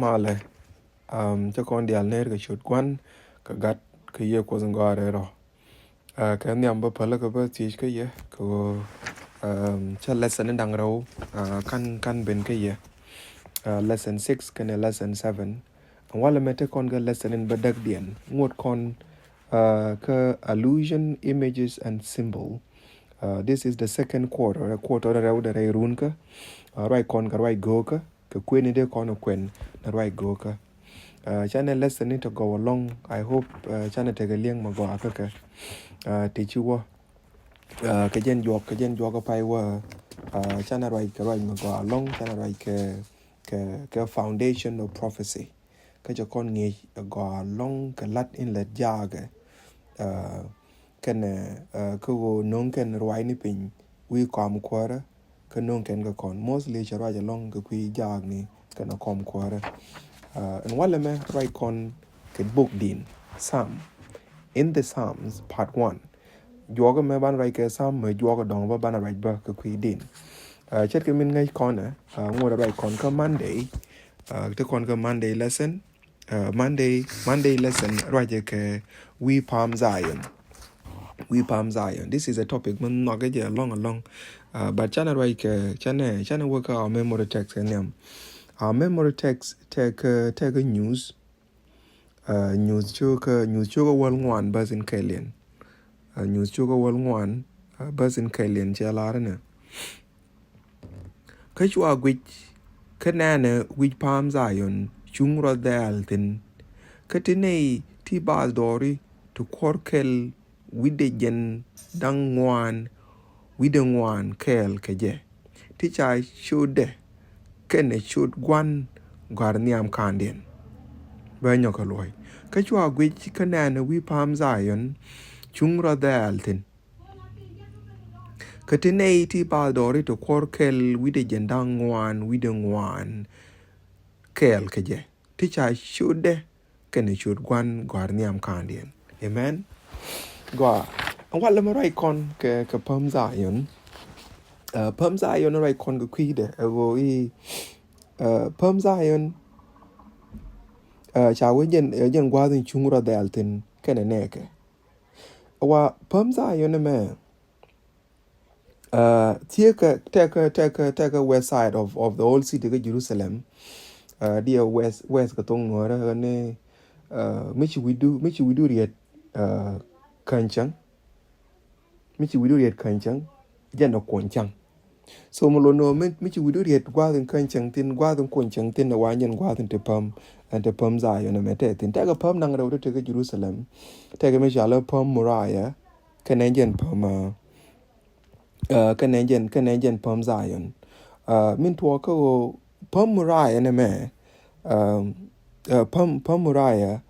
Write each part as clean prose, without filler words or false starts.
Male, cho con đi ner cái chuột quan, cái gắt cái gì của dân gọi rồi. Cái niệm bơ phật cái bơ chỉ cái gì, cho lesson đang rồi, căn bên cái gì, lesson 6 cái này lesson 7. Wala mete con cái lesson in bedak điện, ngột con cái allusion, images and symbol. This is the second quarter. Quarter ra da rai run ka, rai con ka rai go ka queen de con quen na rai go ka. Channel lesson need to go along. I hope channel take a liang ma go aka teach you wa ka jen jog ka pai wa channel rai ka rai ma go along channel rai ka foundation of prophecy ka jo con ngi go along ka lat in let jaga kan ko non kan rai ni pin we kom kwara ka non kan ga kon mostly chara along ka kui jag ni kana kom kwara. And while me right con ke book din Psalm. In the Psalms part 1. Joga me ban right ke Psalm me joga dong ba ban right ba ke kui din. Chet ke min ngai con ngora right con ka Monday. Te con ka Monday lesson. Monday lesson right ke we Palm Zion. We Palm Zion. This is a topic man not get along. But chana right ke chana work our memory text and them. Our memory text take a news. News choka wal ngwan bas in Kalian. News choka wal ngwan bas in Kalian chalarana. Kachwa gwich kanana which Palm Zion chungra daltin. Katine ti bas dori to korkel widejen dang ngwan widengwan kel kaje. Ticha shode kene shud gwan garniam kandien. Banyoka loy. Kachwa gwich kanana we Palm Zion chungra daltin. Katine ti baldori to korkel wide jendangwan widengwan kel kaje. Ticha shude kene shud gwan garniam kandien. Amen. Gwa. And what lema right con ke Palm Zion. Palm Zion right con go kwide. Ego Palm Zion chawe jen gwadin chungra daltin kene neke. Wa Palm Zion me take a west side of the old city of Jerusalem. Dear west katong ngora ne michi we do riet kanchang jana konchang. So molono michi we do riet gwadin kanchang tin gwadin konchang tin na wanyan gwadin te Palm and the Palm Zion me te tin take a Palm nang ro te Jerusalem take a mishala Palm Moriah Canadian Palm Canadian Palm Zion. Min tuwaka Palm Moriah na me. Palm Moriah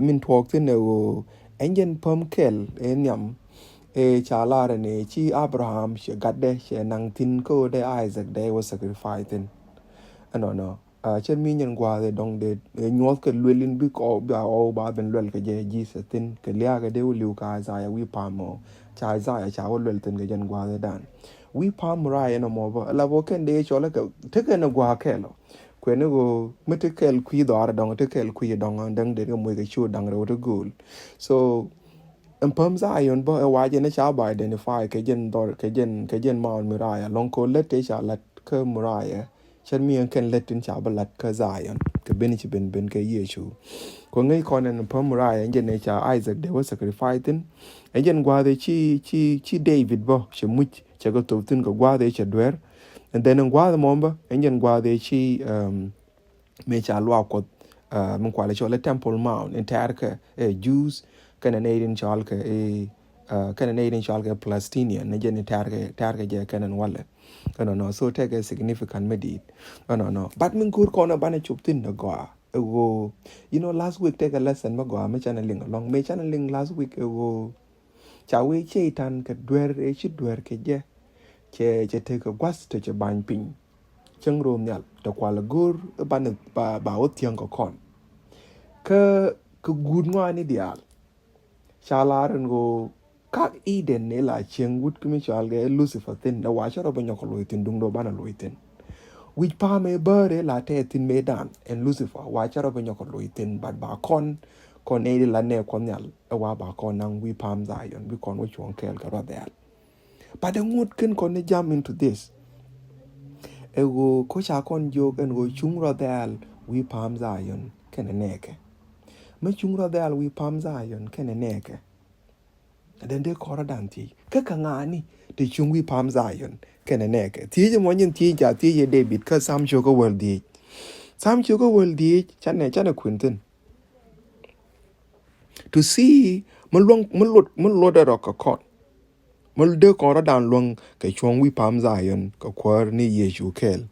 min tuwaka na engine Palm Kel enyam chalara ne chi Abraham she gadde she nang tin ko de Isaac de was sacrificing. No. Chen mi nyen gwa de dong de nyol ke lwelin bi ko ba o ba ben lwel ke je Jesus tin ke lia ke de liu ka Isaiah we pamo cha Isaiah cha lwel tin ke jen gwa de dan we Palm Moriah no mo ba la bo ken de chola ke te ke no gwa ke lo kwe ne go mete kel kwi do ara dong te kel kwi dong dang de mo ke chu dang ro de gul so in Palm Zion bo e wa je ne cha ba identify ke jen Mount Moriah long ko let te cha let ke Moriahฉันมีอันเคนเล็ดถึงชาวบัลลัดก็จ่ายอันก็เป็นที่เป็นก็เยชูคนไงคนนั้นพอมรายอันเจนในชาวไอแซคเดว่า sacrifice ตินอันเจนกว่าเดชีเดวิดบ่ชมุชจะก็ตัวตินก็กว่าเดชดเวอร์อันเดนกว่าเดมอมบ่อันเจนกว่าเดชีเมชาลวากดมันกว่าเลยชอเล Temple Mount อินเทอร์ก็Jews กันในเรื่องชอลก็กันในเรื่องชอลก็ Palestinian ในเจนอินเทอร์ก็จะกันนั่นวันเลยno so take a significant medit no but min kur kona bana chuptin na go last week take a lesson ma go me channeling along me channeling last week chawe cheitan ka dwer ke je che take a gwas to che ban pin chang rom nyal to kwala gur ban ba otiang ko kon ka gud ngani dial chalaran go kak Eden ne la cheng wut kimi chalge Lucifer tin da wa charo banyo ko loitin dung do bana loitin which pa me bere la te tin me dan and Lucifer wa charo be nyoko luitin but ba kon e la ne kon nyal e wa ba kon nang we palm Zion we kon we chon kel ka that but the mood can kon jam into this e go ko cha kon jog and go chung rodel we palm Zion ken neke me chung rodel we palm Zion ken neke then they call danti ka ngani te chung we palm Zion ken neke ti je mo nyin ti ja ti ye David ka sam cho ko world di sam cho ko world di chane Quinton to see mun lot da ka kon mun de ko ra dan long ka chung we palm Zion ka kwar ni Yesu kel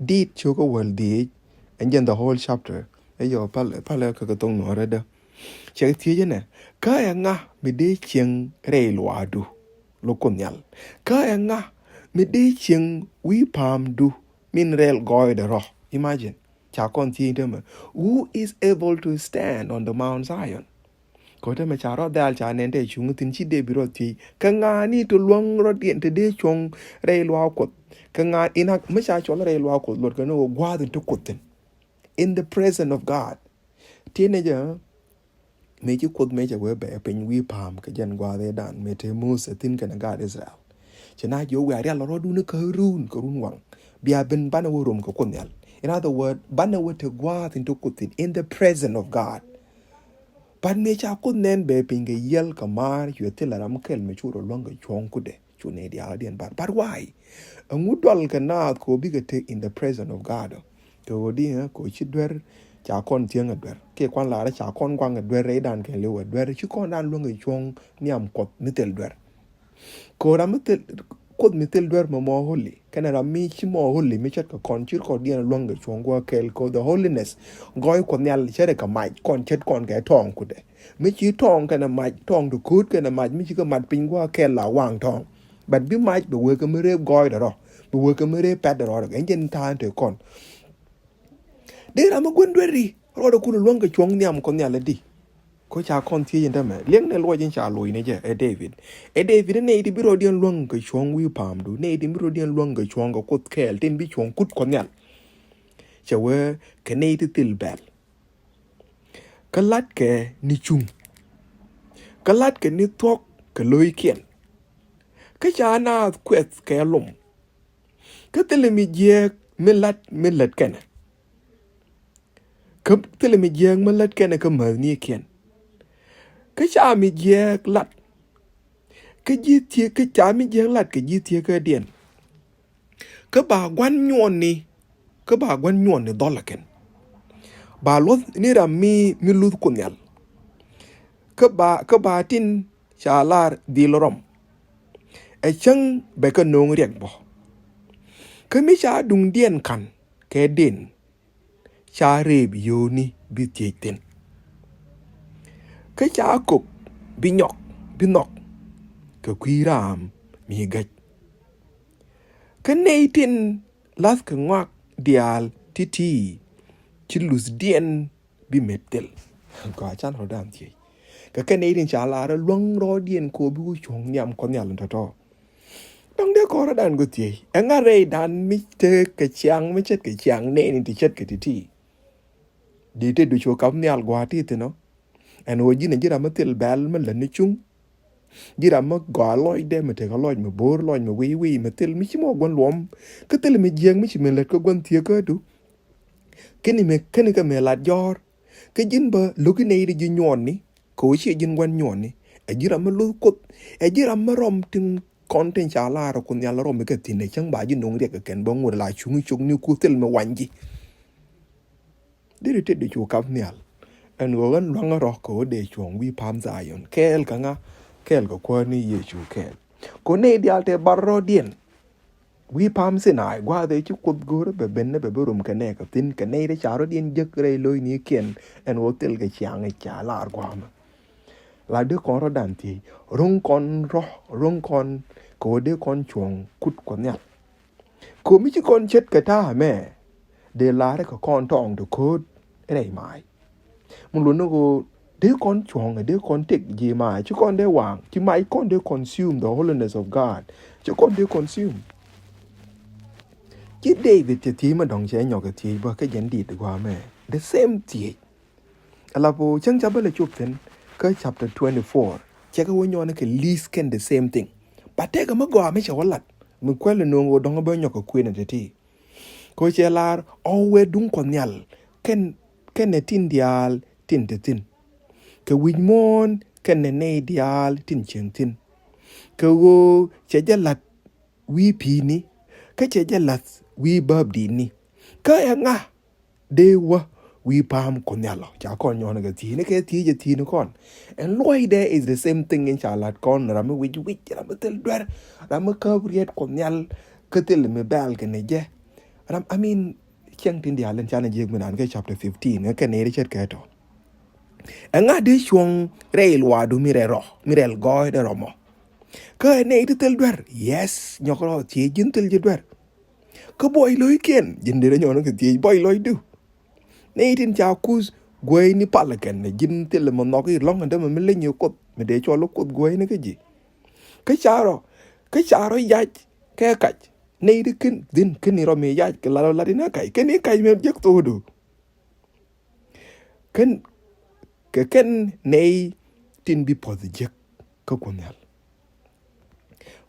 did cho ko world di and then the whole chapter ayo pal ka tong no ra da che ti je ne ka ya nga mi de cheng re lo adu lo konyal ka ya nga mi de cheng we palm du min rel goy de ro imagine cha kon ti de ma who is able to stand on the Mount Zion ko te ma cha ro dal cha nen de chung tin chi de bi ro ti ka nga ni to luong ro dien te de chong re lo ko ka nga ina ma cha cho re lo ko lo ka no gwa de to koten in the presence of God teenager me chi kod me cha we be pen we palm ka jen gwa de dan me te mus tin ka na God Israel chana yo we ari lo du ne ka run wang bia ben bana wo rom ka konyal in other word bana wo te gwa tin to kotin in the presence of God but me cha kod nen be pen ge yel ka mar yo te la ram kel me churo longa chong kude chune dia adien but why ngudol ka na ko bi ga te in the presence of God ko di ko chi dwer cha kon tieng adwer ke kwan la cha kon kwang adwer re dan ke le adwer chi kon dan lu ngi chong niam kot mitel dwer ko ram mitel kot mitel dwer mo holy kana ram mi chi mo holy mi chat ka kon chi ko dien lu ngi chong kwa kel ko the holiness goy ko nyal chere ka mai kon chet kon ke tong ku de mi chi tong kana mai tong du kut kana mai mi chi ka mat pin kwa kel la wang tong but bi mai be we ka mi re goy da ro be we ka mi re pet da ro ga njen ta te kon de rama gwendweri rodo kuno luanga chong niam kon nyale di ko cha kon tie yenda me leng ne lo jin cha lo ne je David ne di biro dien luanga chong wi pam du ne di biro dien luanga chong ko kot kel tin bi chong kut kon nyal che we ke ne di til bel kalat ke ni chung kalat ke ni tok ke loy kien ka cha na kwet ke lum ka tele mi je melat ken cấp tức là mình giang mà lật cái này có mở như kiện cái cha mình giang lật cái gì thiệt cái cha mình giang lật cái gì thiệt cái điện cái bà quan nhon này đó là cái bà lót ní là mi lút con nhal cái bà tin cha lar đi lom ai chăng bé cái nông riêng bỏ cái mi cha đung điện kan cái điện cha reb yoni bi tieten ka cha kok bi nok ka kwiram mi gaj ka neitin las ka ngwak dial titi chilus dien bi metel ka chan hodam ti ka neitin cha la luang ro dien ko bi chong nyam kon nyal to dong de ko dan go ti engare dan mi te ka chang mi chet ka chang ne ni ti chet ka ti di te du cho kam ni al gwati te no en wo jina jira matil bal man la ni chung jira ma go loy de ma te ga loy ma bor loy ma wi matil mi chi mo gon lom ka tel mi jeng mi chi me let ko gon tie ka du keni ka me la jor ka jin ba lu ki nei di nyon ni ko chi jin gon nyon ni e jira ma lu ko e jira ma rom tin content cha la ro kun ya la rom ka tin ne chang ba jin nong re ka ken ba ngur la chung ni ku tel ma wanji de te de chu kam nial en go gan wanga ro ko de chong wi pam Zion kel ko ko ni ye chu kel ko ne di alte barro dien wi pam sinai gwa de chu kut gor be ben be rum ka ne ka tin ka ne de charo dien je kre loy ni ken en wo tel ga chang e cha la gwa ma la de kon ro dan ti rung kon ko de kon chong kut ko nya ko mi chi kon chet ka ta me de la re ko kon tong de ko re mai mun lu no go de kon chong de kon tek ji mai chu kon de wang chi mai kon de consume the holiness of God chu kon de consume Chi David ti ti ma dong che nyok ti ba ka jen di gwa me. The same ti. Ala po chang cha ba le chup ten ka chapter 24. Che ka wonyo na ke least can the same thing. But te ka ma gwa me che walat. Mi kwele no ngo dong ba nyok ku na ti. Ko che lar o we dung ko nyal. Ken ne tin dial tin te tin. Ke win mon ken ne dial tin chen tin. Ke wo che jalat wi pi ni. Ka che jalat wi bab di ni. Ka nga de wa we palm konyalo cha kon yon ga ti ne ke ti je ti ne kon and loy there is the same thing in chalat kon ram wi ram tel dwer ram ka briet konyal ke tel me bal ke ne je ram I mean chang tin dia len chana je menan ke chapter 15 ke ne ri chet ke to nga de chuong reil wa du mirel goy de romo ke ne tel dwer yes nyokro ti jin tel je dwer ke boy loy ken jin de nyon ke ti boy loy du ne tin cha kus gwei ni palakan ne jin tel mo no ki long ande me le nyu kot me de cho lo kot gwei ne ke ji ke charo ya ke ka ne de kin ni ro me ya ke la dina kai ke ni kai me jek to do ken ne tin bi po de jek ko konyal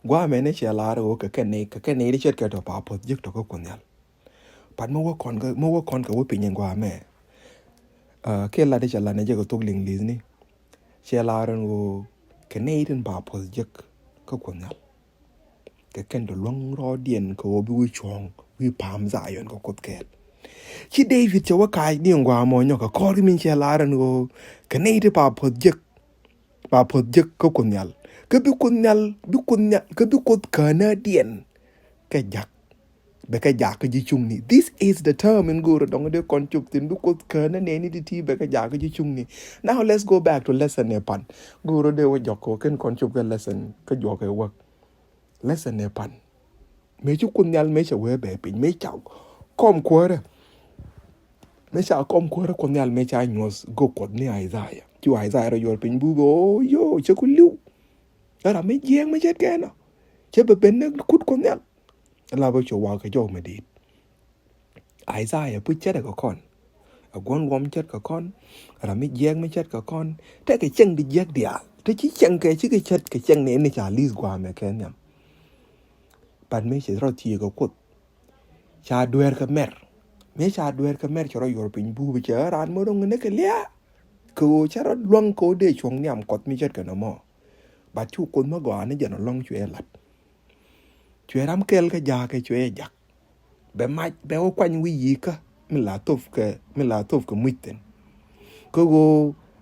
gwa me ne che la ro ke ne de chet ke to pa po jek to ko konyal pat mo kon ka wo pin gwa me ke la de chala ne je ko tok ling liz ni che la ran wo ke ne tin ba po jek ko konyal ke ken do long ro dien ko bi wi chong wi pam za yon ko kot ke chi David che wa kai ni ngwa mo nyo ka ko min che la ran wo ke ne ti ba po jek ko konyal ke bi kot kana dien ke jak be ka jak ji chung ni this is the term in guru dong de kon chup tin du kot kana ne ni ti be ka jak ji chung ni now let's go back to lesson ne pan guru de wo joko ken kon chup ga lesson ka joko e work lesson ne pan me chu kun nyal me che we be pin me chao kom kwore me cha kom kwore kun nyal me cha nyos go kod ni Isaiah chu Isaiah ro yor pin bu go yo che ku liu ara me jeng me chet kena che be ben ne kut kun nyal la bo cho wa ka jo me dit Isaiah pu chet ka kon a gon wom chet ka kon ara me jeng me chet ka kon te ke cheng di jek dia te chi cheng ke chi ke chet ke cheng ne ni cha lis gwa me ken nyam pan me che ro ti ko kut cha duer ka mer me cha duer ka mer choro yor pin bu bi cha ran mo dong ne ke lia ko cha ro long ko de chong nyam kot mi chet ka no mo ba chu kun ma gwa ne je no long chue lat chue ram kel ka ja ke chue jak be ma be o kwan wi yi ka mi la tof ka muiten ko go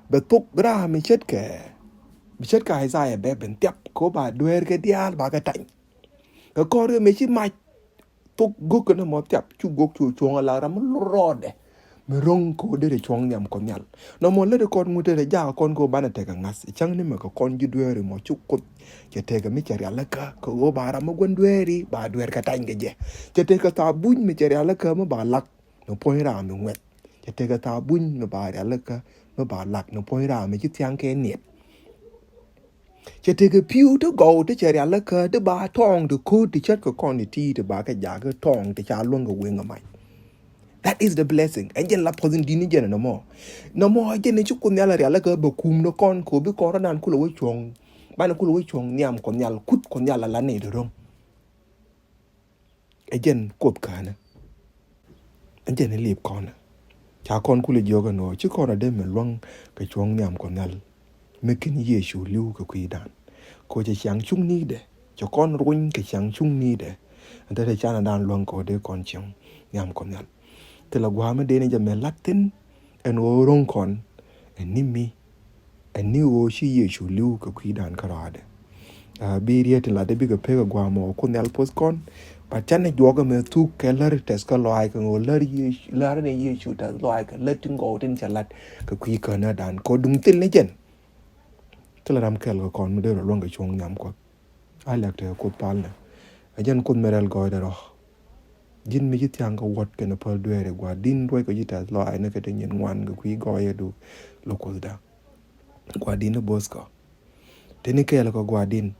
be tok gra mi chet ka ai sai be ben tiap ko ba duer ke dial ba ka tan ka ko re me chi ma tok go ka mo tiap chu go chu chong la ram rode me rong ko de chong nyam ko nyal no mo le de kon ngute de ja kon ko bana te ka ngas chang ni me ko kon ji duer mo chu ko che te ka mi che ya la ka ko go ba ram gon dueri ba duer ka tan ge je che te ka ta buñ mi che ya la ka mo ba lak no poi ra mi ngwet che te ka ta buñ no ba ya la ka mo ba lak no poi ra mi chi tiang ke niet che te ka piu to go to che ya la ka de ba tong de ku ti chet ko kon ti de ba ka ja ka tong te cha luong go wen mai. That is the blessing. Again, la pozin dini jena no more. No more again ne chukun nyala riala ka bokum no kon ko bi ko ranan kulo we chong. Bana kulo we chong niam kon nyal kut kon nyala la ne dong. Again kop kana. Again ne lip kon. Cha kon kulo joga no chi kon de me long ka chong niam kon nyal. Me kin Yesu liu ka kuidan. Ko je chang chung ni de. Cho kon ruin ka chang chung ni de. Ante de chana dan long ko de kon chong niam kon nyal. Te la gwa me de ne jame latin en o rong kon en nimi en ni o shi Yesu liu ka kuidan karade bi riet la de bi ka pe gwa mo ko nel pos kon pa chane joga me tu keller tes ka loai ka o lar ne Yesu ta loai ka letin go tin chalat ka kui ka na dan ko dung tin ne jen te la ram kel ka kon me de ro long ka chong nyam ko ai lak te ko pal na ajen kun merel go de ro jin mi jit yang ka wat ke na pal duere gwa din roi ko jita lo ai na ke te nyen wan ga kui go ye du lo ko da gwa din bos ko te ni ke la ko gwa din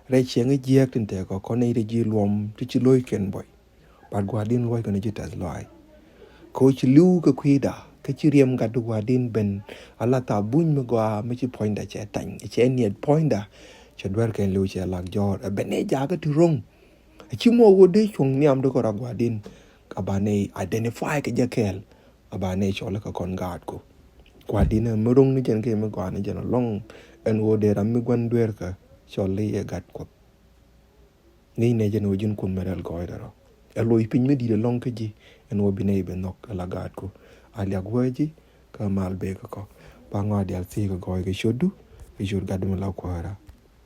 re cheng ji yak tin te ko ne de ji lom ti chi loi ken boy But Guadin loy can jit as loy. Coach Lu ka kwida. Kachiriam gadu Guadin ben. Allah ta buny me gwa me chi pointer che tang. Che need pointer. Chadwer ken lu che lak jor. Bene jaga tu rong. Chimo wo de chung niam do ko Guadin. Abane identify ka jakel. Abane chola ka kon guard ko. Guadin me rong ni jen ke me gwa ni jen long. En wo de ram me gwan dwer ka. Choli e gat ko. Ni ne jen wo jun kun medal goy daro. Elo ipin me di de long ka ji. En wo bine be nok la gat ko. Ali agwaji ka mal be ka ko. Ba ngwa di al si ka goy ka shodu. Ka shod gadu me la ko hara.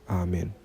Amen.